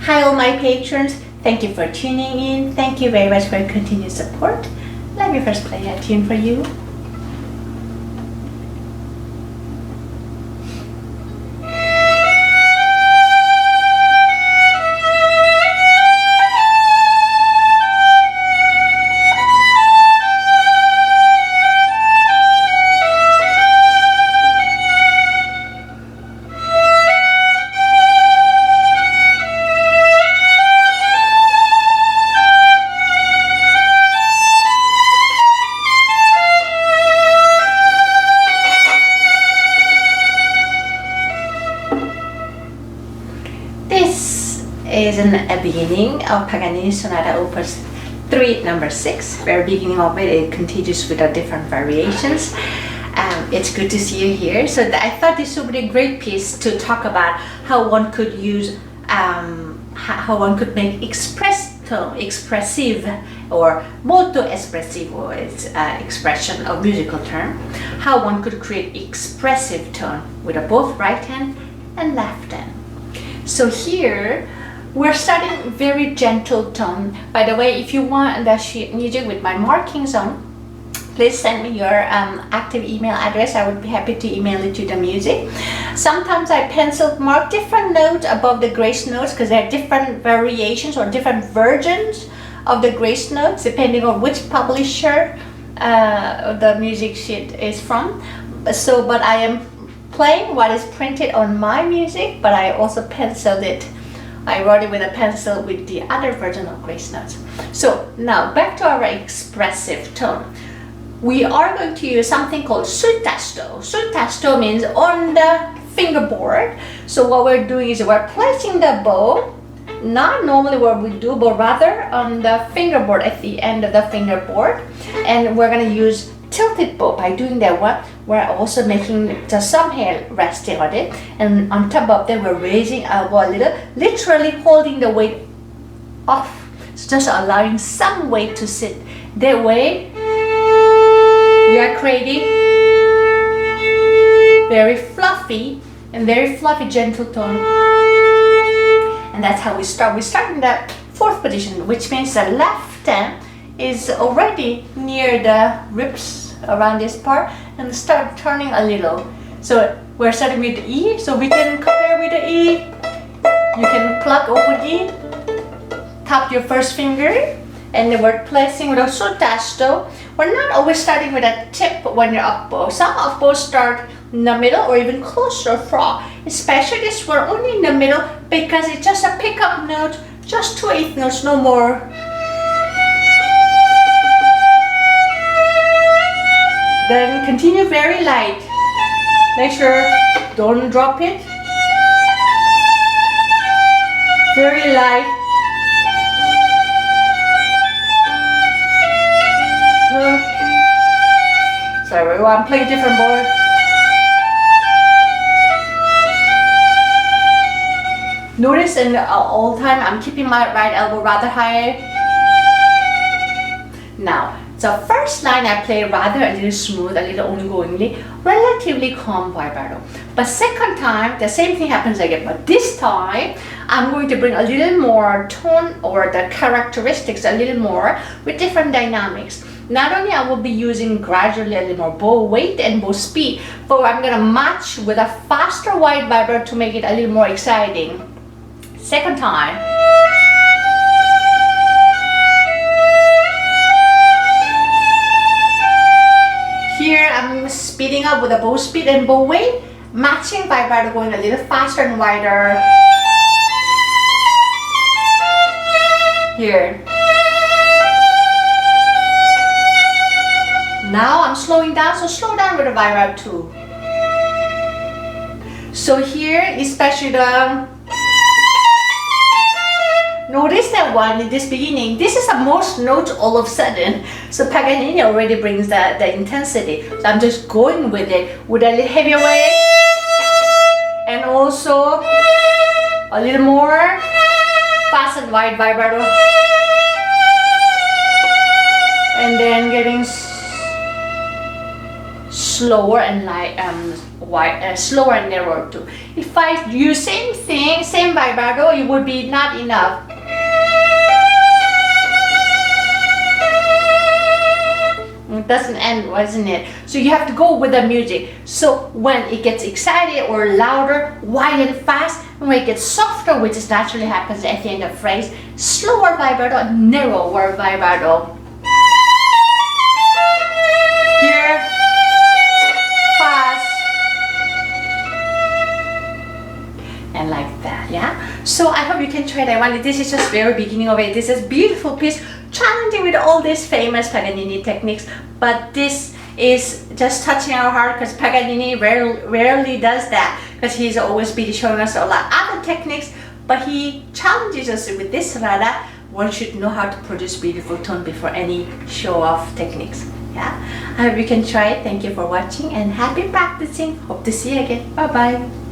Hi all my patrons, thank you for tuning in. Thank you very much for your continued support. Let me first play a tune for you. This is a beginning of Paganini Sonata Opus 3 number 6. Very beginning of it, it continues with the different variations. It's good to see you here. So I thought this would be a great piece to talk about how one could use, how one could make expressive or molto espressivo, it's expression of musical term. How one could create expressive tone with both right hand and left hand. So here we're starting very gentle tone. By the way, if you want the sheet music with my markings on, please send me your active email address. I would be happy to email it to the music. Sometimes I pencil mark different notes above the grace notes because there are different variations or different versions of the grace notes depending on which publisher the music sheet is from. So, but I am playing what is printed on my music, but I also penciled it. I wrote it with a pencil with the other version of grace notes. So now back to our expressive tone. We are going to use something called sul tasto. Sul tasto means on the fingerboard. So what we're doing is we're placing the bow, not normally what we do, but rather on the fingerboard at the end of the fingerboard. And we're going to use tilted bow. By doing that one, we're also making just some hair resting on it, and on top of that we're raising our bow a little, literally holding the weight off. It's just allowing some weight to sit. That way we are creating very fluffy gentle tone. And that's how we start. We start in the fourth position, which means the left hand is already near the ribs around this part, and start turning a little. So we're starting with the E, so we can compare with the E. You can pluck open E, tap your first finger, and then we're placing with a sul tasto. We're not always starting with a tip when you're up bow. Some up bows start in the middle or even closer fra. Especially this, we're only in the middle because it's just a pickup note, just 2/8 notes, no more. Then continue very light. Make sure don't drop it. Very light. Sorry, I'm playing different board. Notice in all the time I'm keeping my right elbow rather high. Now, so first line I play rather a little smooth, a little ongoingly, relatively calm vibrato. But second time, the same thing happens again. But this time, I'm going to bring a little more tone or the characteristics a little more with different dynamics. Not only I will be using gradually a little more bow weight and bow speed, but I'm going to match with a faster wide vibrato to make it a little more exciting. Second time. Here I'm speeding up with a bow speed and bow weight, matching vibrato going a little faster and wider. Here. Now I'm slowing down, so slow down with the vibrato too. So here, especially the notice that one in this beginning, this is the most notes all of a sudden. So Paganini already brings the intensity. So I'm just going with it with a little heavier weight and also a little more fast and wide vibrato. And then getting slower and slower and narrower too. If I use same thing, same vibrato, it would be not enough. It doesn't end, wasn't it? So you have to go with the music. So when it gets excited or louder, wide and fast, and when it gets softer, which is naturally happens at the end of the phrase, slower vibrato, narrower vibrato. Here, fast, and like that, yeah? So I hope you can try that one. This is just very beginning of it. This is beautiful piece, challenging with all these famous Paganini techniques, but this is just touching our heart because Paganini rarely does that, because he's always been showing us a lot of other techniques, but he challenges us with this sonata. One should know how to produce beautiful tone before any show-off techniques. Yeah, I hope you can try it. Thank you for watching and happy practicing. Hope to see you again. Bye bye.